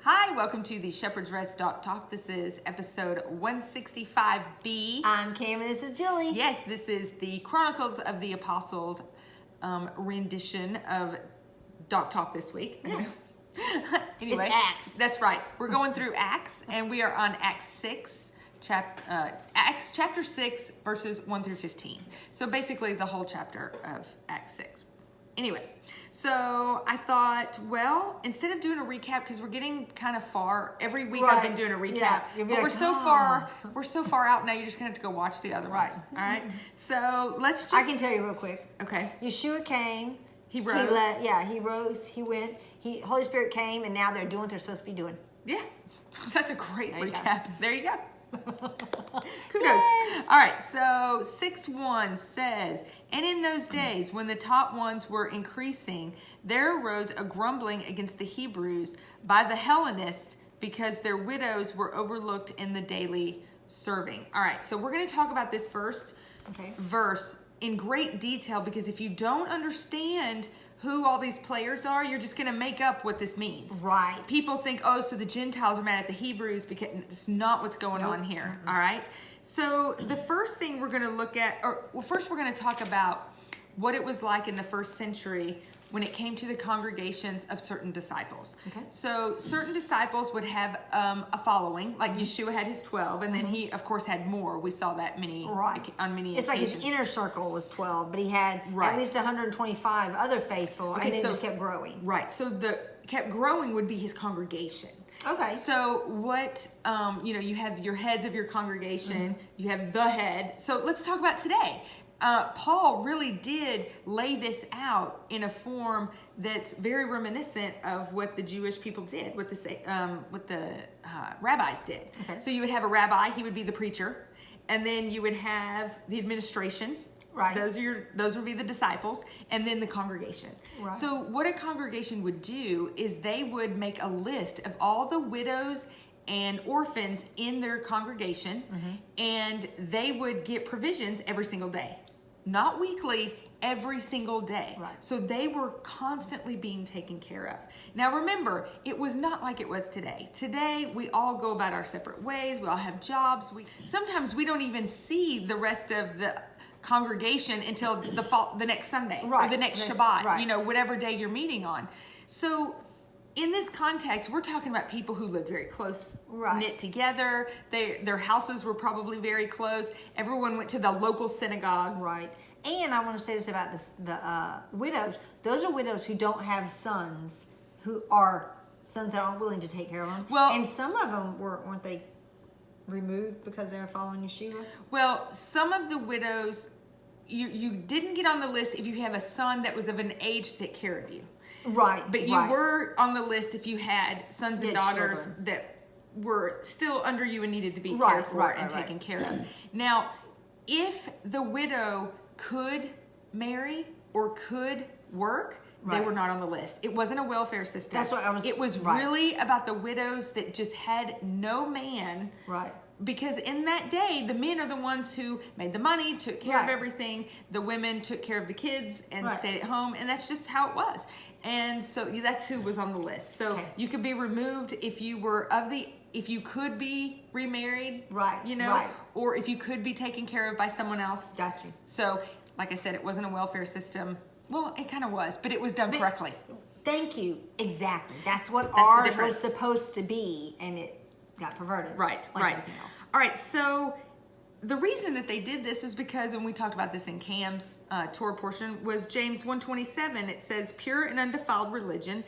Hi, welcome to the Shepherd's Rest Doc Talk. This is episode 165B. I'm Cam and this is Julie. Yes, this is the Chronicles of the Apostles rendition of Doc Talk this week. Yeah. Anyway, It's Acts. That's right. We're going through Acts, and we are on Acts chapter 6, verses 1 through 15. So basically the whole chapter of Acts 6. Anyway, so I thought, well, instead of doing a recap, because we're getting kind of far, every week I've been doing a recap, Yeah, but like, we're so far out now, you're just gonna have to go watch the other ones. All right. So let's just. I can tell you real quick. Okay. Yeshua came. He rose. He rose. He went. Holy Spirit came, and now they're doing what they're supposed to be doing. Yeah, that's a great There you recap. go. There you go. Kudos. All right, so 6:1 says, "And in those days, when the top ones were increasing, there arose a grumbling against the Hebrews by the Hellenists, because their widows were overlooked in the daily serving." All right, so we're going to talk about this first verse in great detail, because if you don't understand who all these players are, you're just going to make up what this means. Right. People think, oh, so the Gentiles are mad at the Hebrews, because it's not what's going on here. All right. So the first thing we're going to look at, first we're going to talk about what it was like in the first century when it came to the congregations of certain disciples. Okay. So certain disciples would have a following, like Yeshua had his 12, and then he, of course, had more. We saw that on many It's like occasions. his inner circle was 12, but he had Right. at least 125 other faithful, Okay, and then so- just kept growing. Right. So the kept growing would be his congregation. Okay. So what, you have your heads of your congregation, you have the head. So let's talk about today. Paul really did lay this out in a form that's very reminiscent of what the Jewish people did, what the rabbis did. Okay. So you would have a rabbi, he would be the preacher, and then you would have the administration. Right. Those would be the disciples, and then the congregation. Right. So what a congregation would do is they would make a list of all the widows and orphans in their congregation, and they would get provisions every single day. Not weekly, every single day. Right. So they were constantly being taken care of. Now remember, it was not like it was today. Today, we all go about our separate ways. We all have jobs. Sometimes we don't even see the rest of the congregation until the next Sunday or the next Shabbat, whatever day you're meeting on. So in this context, we're talking about people who lived very close, knit together. Their houses were probably very close. Everyone went to the local synagogue. Right. And I want to say this about the widows. Those are widows who don't have sons, who are sons that aren't willing to take care of them. Well, and some of them weren't they removed because they were following Yeshua? Well, some of the widows, you didn't get on the list if you have a son that was of an age to take care of you. Right. But you were on the list if you had sons and daughters that were still under you and needed to be cared for and taken care of. Now, if the widow could marry or could work, they were not on the list. It wasn't a welfare system. That's what I was. It was really about the widows that just had no man. Right. Because in that day, the men are the ones who made the money, took care of everything. The women took care of the kids and stayed at home, and that's just how it was. And so that's who was on the list. So you could be removed if you were if you could be remarried, or if you could be taken care of by someone else. Got you. So, like I said, it wasn't a welfare system. Well, it kind of was, but it was done correctly. Thank you. Exactly. That's what ours was supposed to be, and it got perverted. Right. Everything else. All right. So the reason that they did this was because, and we talked about this in Cam's Torah portion, was James 1:27. It says, "Pure and undefiled religion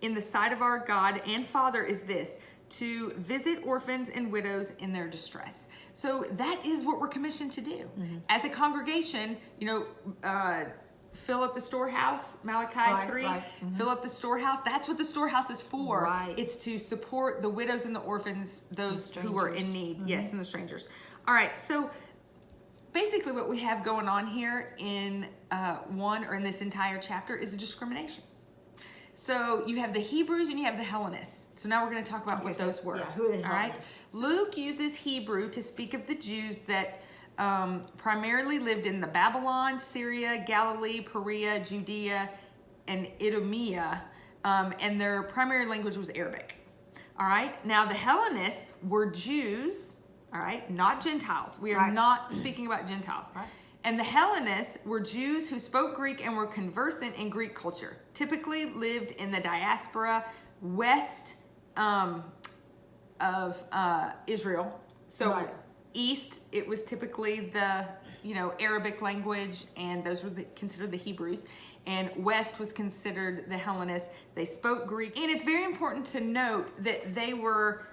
in the sight of our God and Father is this, to visit orphans and widows in their distress." So that is what we're commissioned to do. As a congregation, fill up the storehouse, Malachi 3, fill up the storehouse. That's what the storehouse is for. Right. It's to support the widows and the orphans, those who are in need. Yes, and the strangers. All right, so basically what we have going on here in in this entire chapter is a discrimination. So you have the Hebrews and you have the Hellenists. So now we're going to talk about what those were. Yeah, who are the Hellenists? Luke uses Hebrew to speak of the Jews that primarily lived in the Babylon, Syria, Galilee, Perea, Judea, and Idumea, and their primary language was Arabic. All right. Now the Hellenists were Jews. All right, not Gentiles. We are Right. not speaking about Gentiles. Right. And the Hellenists were Jews who spoke Greek and were conversant in Greek culture. Typically lived in the diaspora west of Israel. So Right. east, it was typically the Arabic language, and those were considered the Hebrews. And west was considered the Hellenists. They spoke Greek, and it's very important to note that they were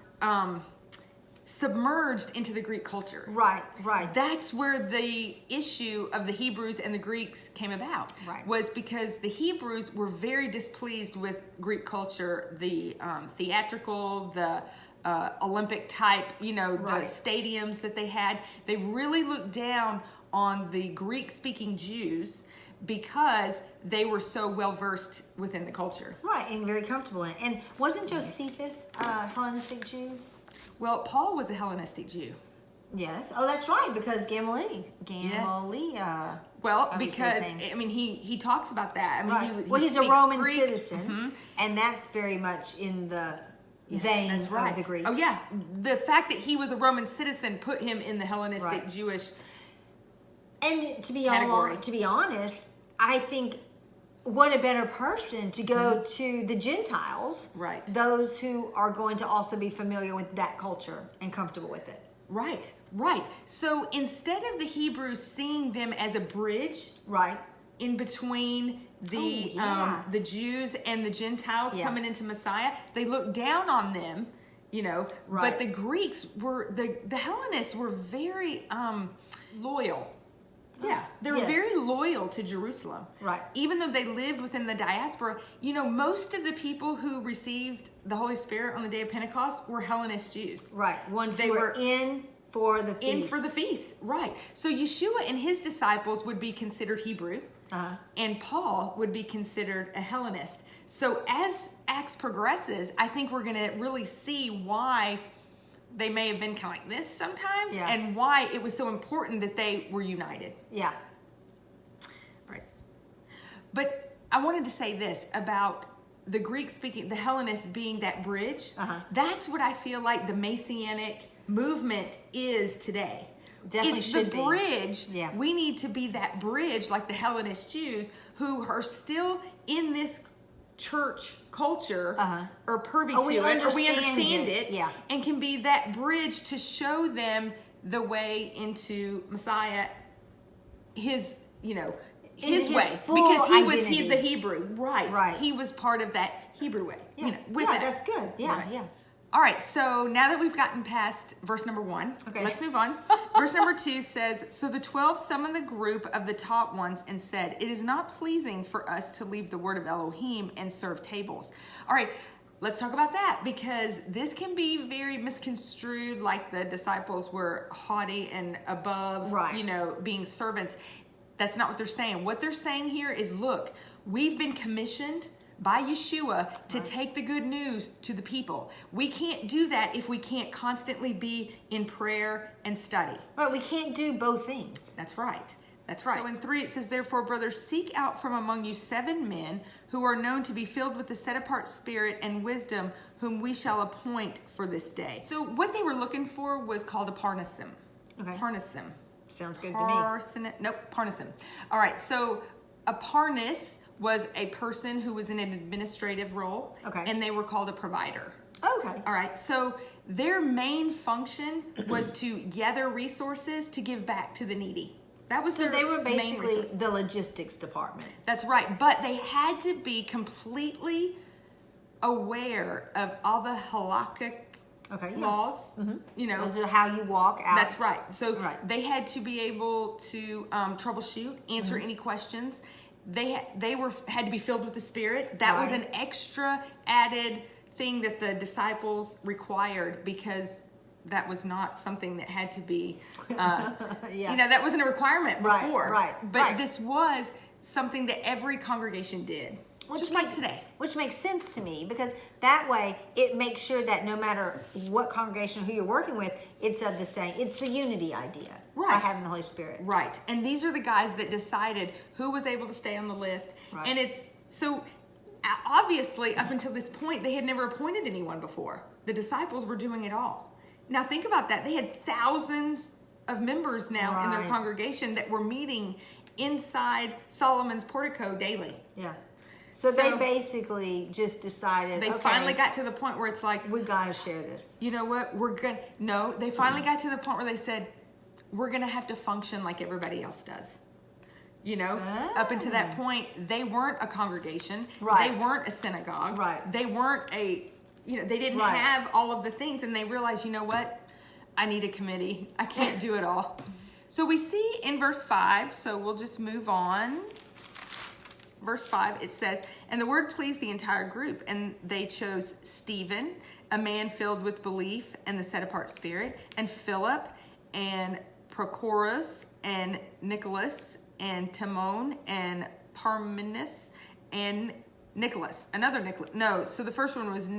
submerged into the Greek culture. Right, right. That's where the issue of the Hebrews and the Greeks came about. Right. Was because the Hebrews were very displeased with Greek culture, the theatrical, the Olympic type, the Right. stadiums that they had. They really looked down on the Greek-speaking Jews because they were so well versed within the culture. Right, and very comfortable in it. And wasn't Josephus a Hellenistic Jew? Well, Paul was a Hellenistic Jew. Yes. Oh, that's right, because Gamaliel. Well, Obviously because his name. he talks about that. I mean, Right. he Well, he's a speaks Roman Greek. citizen, and that's very much in the vein That's right. of the Greeks. Oh yeah, the fact that he was a Roman citizen put him in the Hellenistic Right. Jewish. And to be Category. honest, I think what a better person to go to the Gentiles, Right. those who are going to also be familiar with that culture and comfortable with it. Right, right. So instead of the Hebrews seeing them as a bridge Right. in between the Jews and the Gentiles Yeah. coming into Messiah, they looked down on them, Right. But the Greeks were the Hellenists were very loyal. Yeah, they were Yes. very loyal to Jerusalem. Right. Even though they lived within the diaspora, most of the people who received the Holy Spirit on the day of Pentecost were Hellenist Jews. Right. Ones They who were were in for the feast. In for the feast, right. So Yeshua and his disciples would be considered Hebrew, and Paul would be considered a Hellenist. So as Acts progresses, I think we're going to really see why they may have been kind of like this sometimes, Yeah. and why it was so important that they were united. Yeah. Right. But I wanted to say this about the Greek speaking, the Hellenists being that bridge. That's what I feel like the Messianic movement is today. Definitely it's should the be. bridge. Yeah. We need to be that bridge like the Hellenist Jews who are still in this church culture or privy Or we to it, or we understand understand it. it, Yeah. and can be that bridge to show them the way into Messiah, his Into his his way, full because he was identity. the Hebrew, right? Right. He was part of that Hebrew way. Yeah. With Yeah, that. that's good. Yeah, Right. yeah. All right, so now that we've gotten past verse number 1, Okay. let's move on. Verse number 2 says, "So the 12 summoned the group of the top ones and said, 'It is not pleasing for us to leave the word of Elohim and serve tables.'" All right, let's talk about that, because this can be very misconstrued, like the disciples were haughty and above, Right. being servants. That's not what they're saying. What they're saying here is, look, we've been commissioned by Yeshua to take the good news to the people. We can't do that if we can't constantly be in prayer and study. Right, we can't do both things. That's right. That's right. So in 3 it says, "Therefore, brothers, seek out from among you 7 men who are known to be filled with the set-apart spirit and wisdom, whom we shall appoint for this day." So what they were looking for was called a parnasim. Okay. Parnasim. Sounds good to me. Parnasim. All right, so a parnas was a person who was in an administrative role, Okay. and they were called a provider. Okay. All right, so their main function was to gather resources to give back to the needy. That was So their they were main basically resource. the logistics department. That's right, but they had to be completely aware of all the halakhic Okay, yeah. laws. Those are how you walk out. That's right. So Right. they had to be able to troubleshoot, answer any questions. They had to be filled with the Spirit. That was Right. an extra added thing that the disciples required, because that was not something that had to be, Yeah. that wasn't a requirement Right, before. right, But right. this was something that every congregation did, just like today. Which makes sense to me, because that way it makes sure that no matter what congregation, who you're working with, it's of the same. It's the unity idea by Right. having the Holy Spirit. Right. And these are the guys that decided who was able to stay on the list. Right. And it's so obviously, up until this point, they had never appointed anyone before. The disciples were doing it all. Now think about that. They had thousands of members now in their congregation that were meeting inside Solomon's portico daily. Yeah. So they basically just decided, they finally got to the point where it's like, we got to share this. You know what? They finally got to the point where they said, we're going to have to function like everybody else does. You know, up until that point, they weren't a congregation. Right. They weren't a synagogue. Right. They weren't they didn't have all of the things, and they realized, you know what? I need a committee. I can't do it all. So we see in verse 5, so we'll just move on. Verse 5, it says, and the word pleased the entire group, and they chose Stephen, a man filled with belief and the set-apart spirit, and Philip, and Prochorus, and Nicholas, and Timon, and Parmenas, and Nicholas. Another Nicholas. No, so the first one was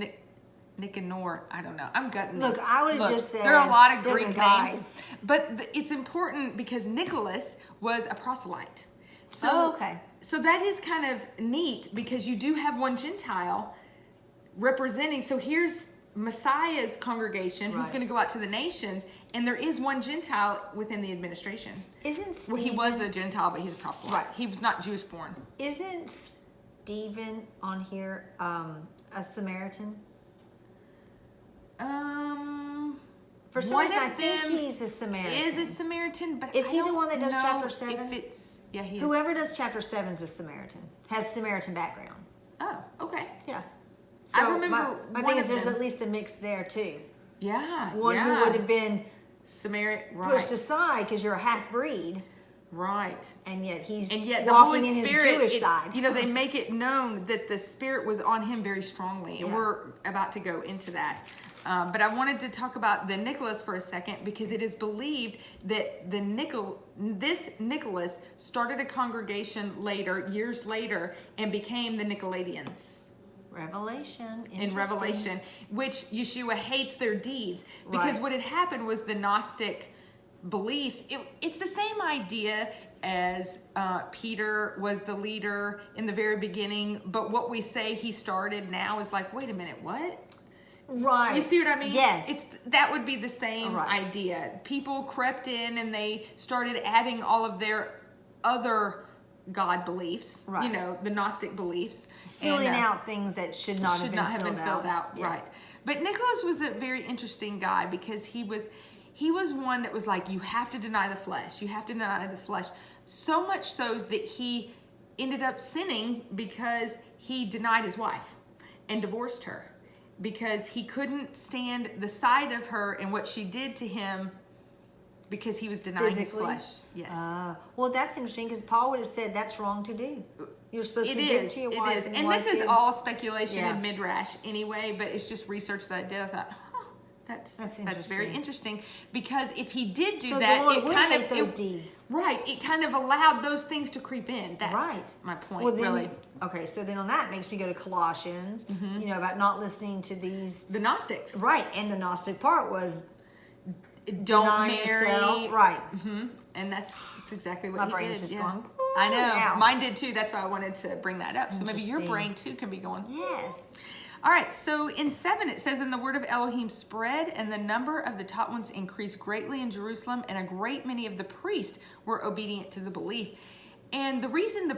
Nicanor. I don't know. I'm gutting Look, this. I would have just said there are a lot of they're Greek the guys. names, but it's important because Nicholas was a proselyte. So, Oh, okay. So that is kind of neat because you do have one Gentile representing. So here's Messiah's congregation who's going to go out to the nations, and there is one Gentile within the administration. Isn't Stephen, Well, he was a Gentile, but he's a proselyte. Right. He was not Jewish born. Isn't Stephen on here a Samaritan? For some One reason, I of think them he's a Samaritan. Is a Samaritan, but Is I he the don't one that does know chapter 7? If it's he is. Whoever does chapter 7 is a Samaritan. Has Samaritan background. Oh, okay. Yeah. I remember my one thing is of there's them. at least a mix there too. Yeah. One who would have been Samaritan, pushed aside because you're a half breed, right. and yet he's And yet the walking Holy in Spirit, his Jewish side. they make it known that the Spirit was on him very strongly, and Yeah. we're about to go into that. But I wanted to talk about the Nicholas for a second because it is believed that this Nicholas started a congregation years later, and became the Nicolaitans. Revelation. In Revelation, which Yeshua hates their deeds because what had happened was the Gnostic beliefs. It's the same idea as Peter was the leader in the very beginning, but what we say he started now is like, wait a minute, what? Right. You see what I mean? Yes. That would be the same idea. People crept in and they started adding all of their other God beliefs, the Gnostic beliefs. Filling out things that should not have been filled out. Yeah. Right. But Nicholas was a very interesting guy because he was one that was like, you have to deny the flesh. You have to deny the flesh. So much so that he ended up sinning because he denied his wife and divorced her because he couldn't stand the sight of her and what she did to him because he was denying his flesh. Yes. Well, that's interesting because Paul would have said that's wrong to do. You're supposed to give to your wife. It is. And this is all speculation and midrash anyway, but it's just research that I did. I thought, that's very interesting because if he did do that, the Lord it would kind hate of those deeds. Right. It kind of allowed those things to creep in. That's my point. Well, then, really. Okay, so then on that makes me go to Colossians. About not listening to the Gnostics. Right, and the Gnostic part was don't deny marry. yourself. Right. And that's exactly what My he brain did. is just going. I know. Now. Mine did too. That's why I wanted to bring that up. So maybe your Interesting. brain too can be going. Yes. All right, so in 7 it says, and the word of Elohim spread, and the number of the taught ones increased greatly in Jerusalem, and a great many of the priests were obedient to the belief. And the reason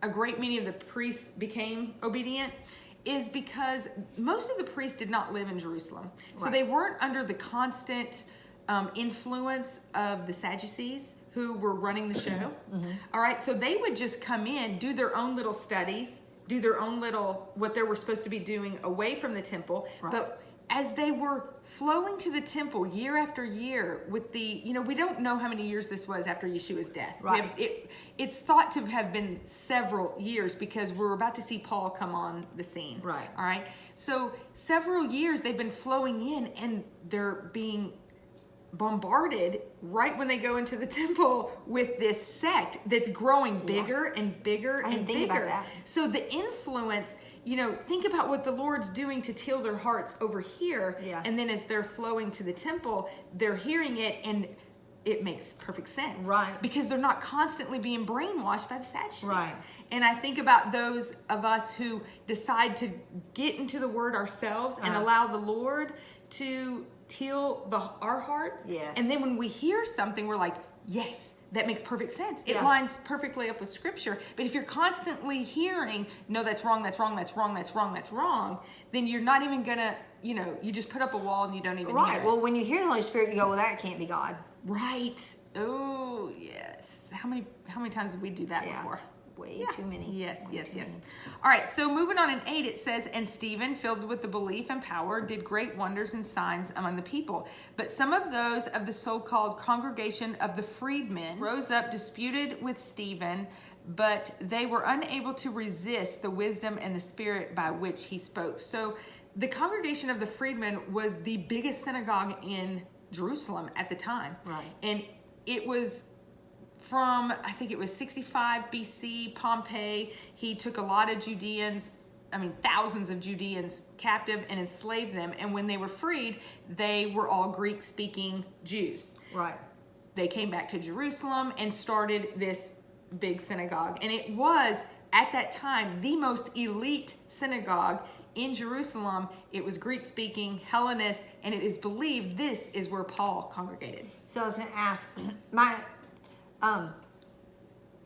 a great many of the priests became obedient is because most of the priests did not live in Jerusalem. So they weren't under the constant influence of the Sadducees who were running the show. All right, so they would just come in, do their own little studies, do their own little, what they were supposed to be doing away from the temple. But as they were flowing to the temple year after year with we don't know how many years this was after Yeshua's death. It's thought to have been several years because we're about to see Paul come on the scene. Right. All right. So several years they've been flowing in and they're being bombarded right when they go into the temple with this sect that's growing bigger and bigger and bigger. Think about that. So the influence, think about what the Lord's doing to till their hearts over here. Yeah. And then as they're flowing to the temple, they're hearing it and it makes perfect sense. Right. Because they're not constantly being brainwashed by the Sadducees. Right. And I think about those of us who decide to get into the Word ourselves and allow the Lord to till our hearts. Yes. And then when we hear something, we're like, yes, that makes perfect sense. It lines perfectly up with Scripture. But if you're constantly hearing, no, that's wrong, that's wrong, that's wrong, that's wrong, that's wrong, then you're not even gonna, you just put up a wall and you don't even hear it. Well, when you hear the Holy Spirit, you go, well, that can't be God. Right. Oh, yes. How many times did we do that before? Way too many. Yes, Way yes, too yes. many. All right, so moving on in 8, it says, and Stephen, filled with the belief and power, did great wonders and signs among the people. But some of those of the so-called congregation of the freedmen rose up, disputed with Stephen, but they were unable to resist the wisdom and the spirit by which he spoke. So the congregation of the freedmen was the biggest synagogue in Jerusalem at the time. Right. And it was from, I think it was 65 BC, Pompey. He took a lot of thousands of Judeans captive and enslaved them. And when they were freed, they were all Greek-speaking Jews. Right. They came back to Jerusalem and started this big synagogue. And it was, at that time, the most elite synagogue in Jerusalem. It was Greek-speaking, Hellenist, and it is believed this is where Paul congregated. So I was going to ask,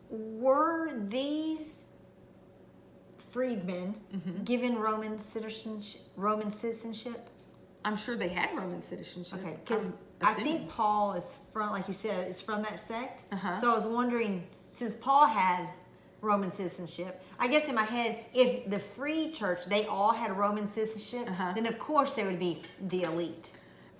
were these freedmen given Roman citizenship? I'm sure they had Roman citizenship. Okay, because I'm I assuming. think Paul is from, like you said, is from that sect. Uh-huh. So I was wondering, since Paul had Roman citizenship, I guess in my head, if the free church, they all had Roman citizenship, then of course they would be the elite.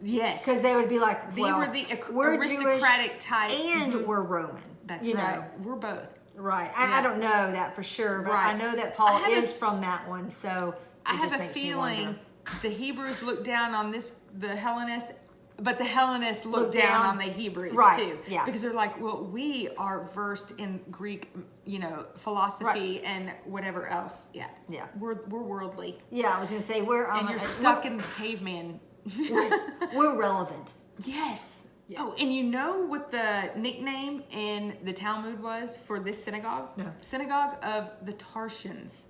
Yes. Because they would be like, well, were the we're aristocratic Jewish type. and we're Roman. That's you right. know. We're both. Right. Yeah. I don't know that for sure, but Right. I know that Paul I have is from that one. So I it have just a makes me feeling wonder. the Hebrews looked down on the Hellenists, but the Hellenists looked Look down down. on the Hebrews Right, too. yeah. Because they're like, well, we are versed in Greek, philosophy and whatever else. Yeah. Yeah. We're worldly. Yeah, I was going to say we're And you're stuck in caveman. we're relevant. Yes. Oh, and you know what the nickname in the Talmud was for this synagogue? No. Synagogue of the Tarsians.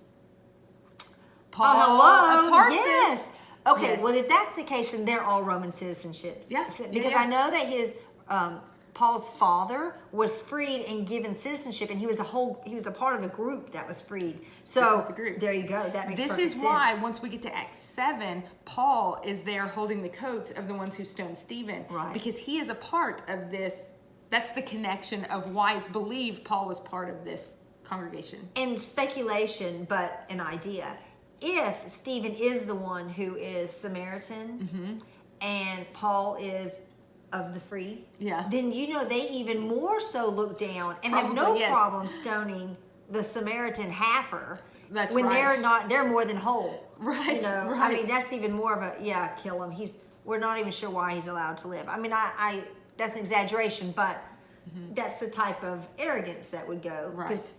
Hello. of Tarsus. Yes. Okay. Yes. Well, if that's the case, then they're all Roman citizenships. Yeah. Because Yeah. I know that his Paul's father was freed and given citizenship, and he was a part of a group that was freed. So This is the group. there you go. That makes This perfect is why sense. once we get to Acts 7, Paul is there holding the coats of the ones who stoned Stephen. Right. Because he is a part of this. That's the connection of why it's believed Paul was part of this congregation. And speculation, but an idea. If Stephen is the one who is Samaritan and Paul is of the free, Yeah. then they even more so look down and have no Probably, yes. problem stoning the Samaritan heifer. That's when right. they're more than whole. Right, I right. mean, that's even more of a kill him. We're not even sure why he's allowed to live. I mean, I that's an exaggeration, but that's the type of arrogance that would go. Right. Because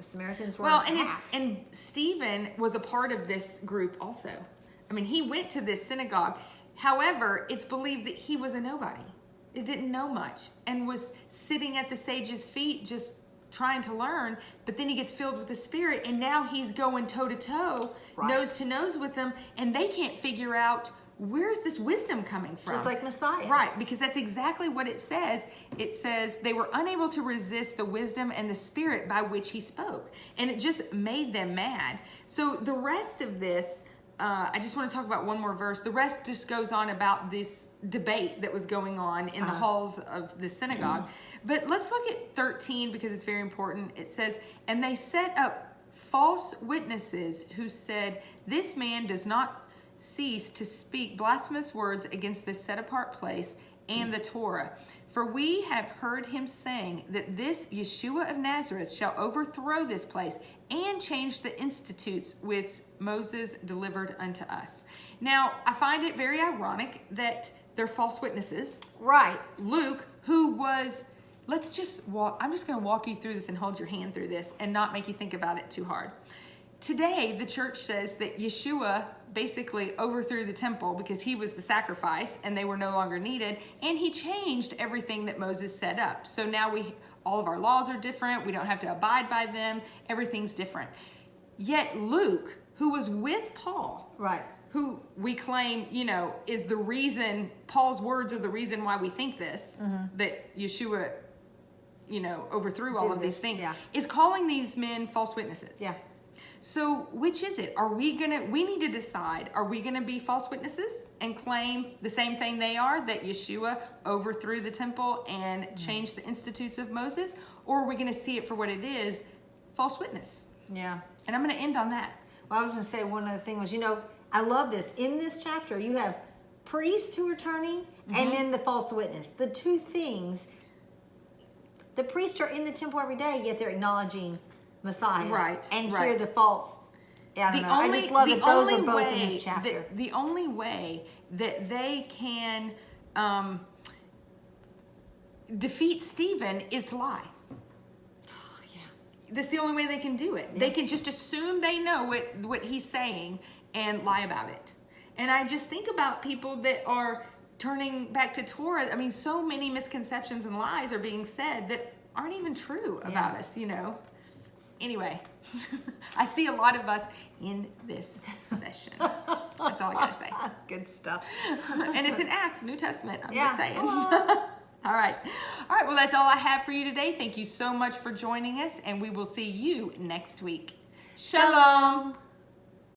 Samaritans were Well, half. and Stephen was a part of this group also. I mean, he went to this synagogue. However, it's believed that he was a nobody. It didn't know much and was sitting at the sage's feet just trying to learn. But then he gets filled with the Spirit, and now he's going toe to toe, nose to nose with them, and they can't figure out where's this wisdom coming from. Just like Messiah. Right, because that's exactly what it says. It says they were unable to resist the wisdom and the spirit by which he spoke. And it just made them mad. So the rest of this, I just want to talk about one more verse. The rest just goes on about this debate that was going on in the halls of the synagogue. But let's look at 13 because it's very important. It says, and they set up false witnesses who said, this man does not cease to speak blasphemous words against this set apart place and the Torah. For we have heard him saying that this Yeshua of Nazareth shall overthrow this place and change the institutes which Moses delivered unto us. Now, I find it very ironic that they're false witnesses. Right. Luke, who was, let's just walk, I'm just going to walk you through this and hold your hand through this and not make you think about it too hard. Today, the church says that Yeshua basically overthrew the temple because he was the sacrifice and they were no longer needed. And he changed everything that Moses set up. So now all of our laws are different. We don't have to abide by them. Everything's different. Yet Luke, who was with Paul, Right. who we claim, is the reason, Paul's words are the reason why we think this, that Yeshua, overthrew all of these things, is calling these men false witnesses. Yeah. So which is it? We need to decide, are we going to be false witnesses and claim the same thing they are, that Yeshua overthrew the temple and changed the institutes of Moses? Or are we going to see it for what it is, false witness? Yeah. And I'm going to end on that. Well, I was going to say one other thing was, I love this. In this chapter, you have priests who are turning and then the false witness. The two things, the priests are in the temple every day, yet they're acknowledging Messiah. Right. And right. here the false, I just love that those are both in this chapter. The only way that they can defeat Stephen is to lie. That's the only way they can do it. Yeah. They can just assume they know what he's saying and lie about it. And I just think about people that are turning back to Torah. I mean, so many misconceptions and lies are being said that aren't even true about us, Anyway, I see a lot of us in this session. That's all I gotta say. Good stuff. And it's in Acts, New Testament. I'm just saying. All right. Well, that's all I have for you today. Thank you so much for joining us, and we will see you next week. Shalom.